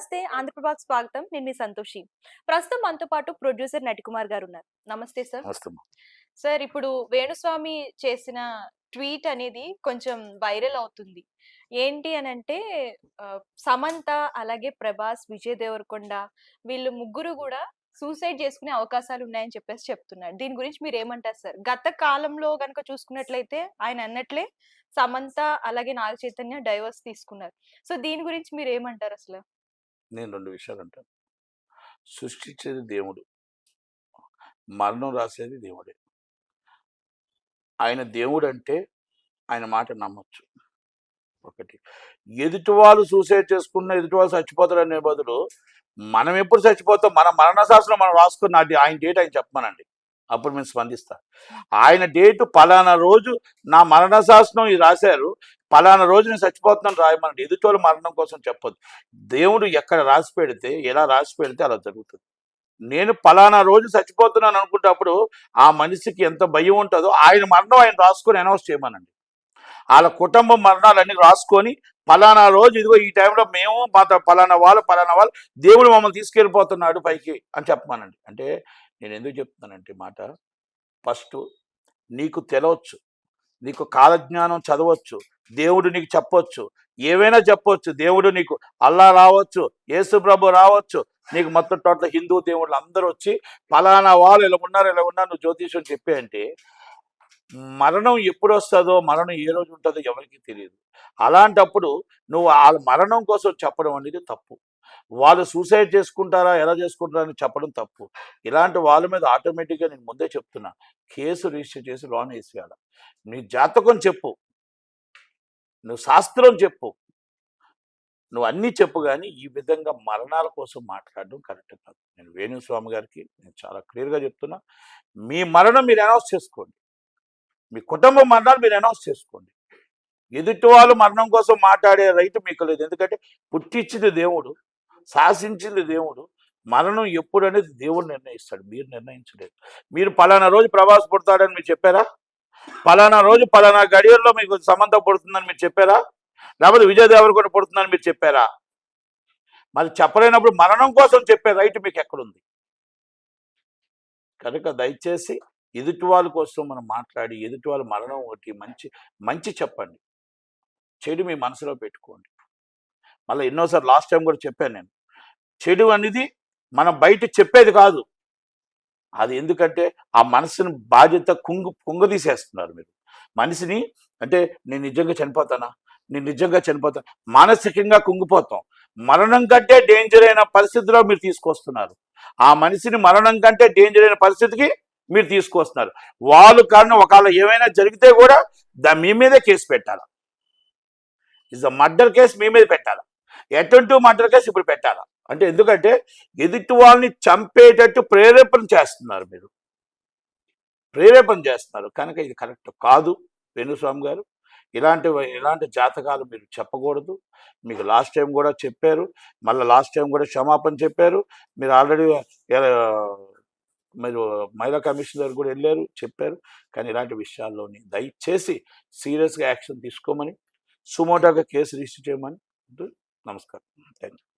నమస్తే ఆంధ్రప్రభకు స్వాగతం. నేను మీ సంతోషి. ప్రస్తుతం మనతో పాటు ప్రొడ్యూసర్ నటికుమార్ గారు ఉన్నారు. నమస్తే సార్. నమస్తేమ్మా. సార్ ఇప్పుడు వేణుస్వామి చేసిన ట్వీట్ అనేది కొంచెం వైరల్ అవుతుంది. ఏంటి అనంటే సమంత అలాగే ప్రభాస్, విజయ్ దేవరకొండ వీళ్ళు ముగ్గురు గూడా సూసైడ్ చేసుకునే అవకాశాలు ఉన్నాయని చెప్పేసి చెప్తున్నారు. దీని గురించి మీరేమంటారు సార్? గత కాలంలో గనుక చూసుకున్నట్లయితే ఆయన అన్నట్లే సమంత అలాగే నాగ చైతన్య డైవర్స్ తీసుకున్నారు. సో దీని గురించి మీరేమంటారు అసలు? నేను 2 విషయాలంటాను. సృష్టించేది దేవుడు. మరణం రాసేది దేవుడే. ఆయన దేవుడంటే ఆయన మాట నమ్మొచ్చు. ఒకటి. ఎదుటి వాళ్ళు సూసైడ్ చేసుకున్న ఎదుటి వాళ్ళు చచ్చిపోతారనే బదులు, మనం ఎప్పుడు చచ్చిపోతాం, మన మరణ శాసనం మనం రాసుకున్న ఆయన డేట్ ఆయన చెప్పమనండి. అప్పుడు మేము స్పందిస్తా. ఆయన డేటు పలానా రోజు నా మరణ శాసనం ఇది రాశారు. పలానా రోజు నేను చచ్చిపోతున్నాను రాయమనండి. ఎదుటోళ్ళ మరణం కోసం చెప్పొద్దు. దేవుడు ఎక్కడ రాసి పెడితే, ఎలా రాసి పెడితే అలా జరుగుతుంది. నేను పలానా రోజు చచ్చిపోతున్నాను అనుకుంటప్పుడు ఆ మనిషికి ఎంత భయం ఉంటుందో ఆయన మరణం ఆయన రాసుకొని అనౌన్స్ చేయమనండి. వాళ్ళ కుటుంబం మరణాలన్నీ రాసుకొని పలానా రోజు ఇదిగో ఈ టైంలో మేము పలానా వాళ్ళు దేవుడు మమ్మల్ని తీసుకెళ్ళిపోతున్నాడు పైకి అని చెప్పమనండి. అంటే నేను ఎందుకు చెప్తున్నానంటే మాట, ఫస్ట్ నీకు తెలవచ్చు, నీకు కాలజ్ఞానం చదవచ్చు, దేవుడు నీకు చెప్పొచ్చు, ఏవైనా చెప్పొచ్చు. దేవుడు నీకు అల్లా రావచ్చు, యేసు ప్రభు రావచ్చు, నీకు మొత్తం టోటల్ హిందూ దేవుళ్ళు అందరూ వచ్చి పలానా వాళ్ళు ఇలా ఉన్నారు నువ్వు జ్యోతిషం చెప్పే అంటే, మరణం ఎప్పుడు వస్తుందో, మరణం ఏ రోజు ఉంటుందో ఎవరికి తెలియదు. అలాంటప్పుడు నువ్వు వాళ్ళ మరణం కోసం చెప్పడం అనేది తప్పు. వాళ్ళు సూసైడ్ చేసుకుంటారా, ఎలా చేసుకుంటారా అని చెప్పడం తప్పు. ఇలాంటి వాళ్ళ మీద ఆటోమేటిక్గా నేను ముందే చెప్తున్నా, కేసు రిజిస్టర్ చేసి లోన్ వేసేయాలి. నీ జాతకం చెప్పు, నువ్వు శాస్త్రం చెప్పు, నువ్వు అన్నీ చెప్పు, కానీ ఈ విధంగా మరణాల కోసం మాట్లాడడం కరెక్ట్ కాదు. నేను వేణుస్వామి గారికి నేను చాలా క్లియర్గా చెప్తున్నా, మీ మరణం మీరు అనౌన్స్ చేసుకోండి, మీ కుటుంబ మరణాలు మీరు అనౌన్స్ చేసుకోండి. ఎదుటి వాళ్ళు మరణం కోసం మాట్లాడే రైట్ మీకు లేదు. ఎందుకంటే పుట్టించింది దేవుడు, శాసించింది దేవుడు. మరణం ఎప్పుడు అనేది దేవుడు నిర్ణయిస్తాడు, మీరు నిర్ణయించలేదు. మీరు పలానా రోజు ప్రభాస్ పుడతాడని మీరు చెప్పారా? పలానా రోజు పలానా గడియల్లో మీకు సమంత పుడుతుందని మీరు చెప్పారా? లేకపోతే విజయ్ దేవరకొండ పుడుతుందని మీరు చెప్పారా? మరి చెప్పలేనప్పుడు మరణం కోసం చెప్పే రైట్ మీకు ఎక్కడుంది? కనుక దయచేసి ఎదుటి వాళ్ళ కోసం మనం మాట్లాడి ఎదుటి వాళ్ళ మరణం ఒకటి మంచి చెప్పండి, చెడు మీ మనసులో పెట్టుకోండి. మళ్ళీ ఎన్నోసార్లు లాస్ట్ టైం కూడా చెప్పాను నేను, చెడు అనేది మనం బయట చెప్పేది కాదు. అది ఎందుకంటే ఆ మనసుని బాధ్యత కుంగదీసేస్తున్నారు మీరు మనిషిని. అంటే నేను నిజంగా చనిపోతాను, మానసికంగా కుంగిపోతాం. మరణం కంటే డేంజర్ అయిన పరిస్థితిలో మీరు తీసుకొస్తున్నారు. ఆ మనిషిని మరణం కంటే డేంజర్ అయిన పరిస్థితికి మీరు తీసుకొస్తున్నారు. వాళ్ళు కారణం ఒకవేళ ఏమైనా జరిగితే కూడా మీ మీదే కేసు పెట్టాలి. ఇస్ అ మర్డర్ కేసు మీ మీద పెట్టాలి. అటెంప్టివ్ మర్డర్ కేసు ఇప్పుడు పెట్టాలి. అంటే ఎందుకంటే ఎదుటి వాళ్ళని చంపేటట్టు ప్రేరేపణ చేస్తున్నారు. కనుక ఇది కరెక్ట్ కాదు. వేణుస్వామి గారు, ఇలాంటి జాతకాలు మీరు చెప్పకూడదు. మీకు లాస్ట్ టైం కూడా చెప్పారు, మళ్ళీ లాస్ట్ టైం కూడా క్షమాపణ చెప్పారు. మీరు ఆల్రెడీ మీరు మహిళా కమిషనర్ కూడా వెళ్ళారు, చెప్పారు. కానీ ఇలాంటి విషయాల్లోని దయచేసి సీరియస్గా యాక్షన్ తీసుకోమని, సుమోటోగా కేసు రిజిస్టర్ చేయమని. నమస్కారం. Thank you.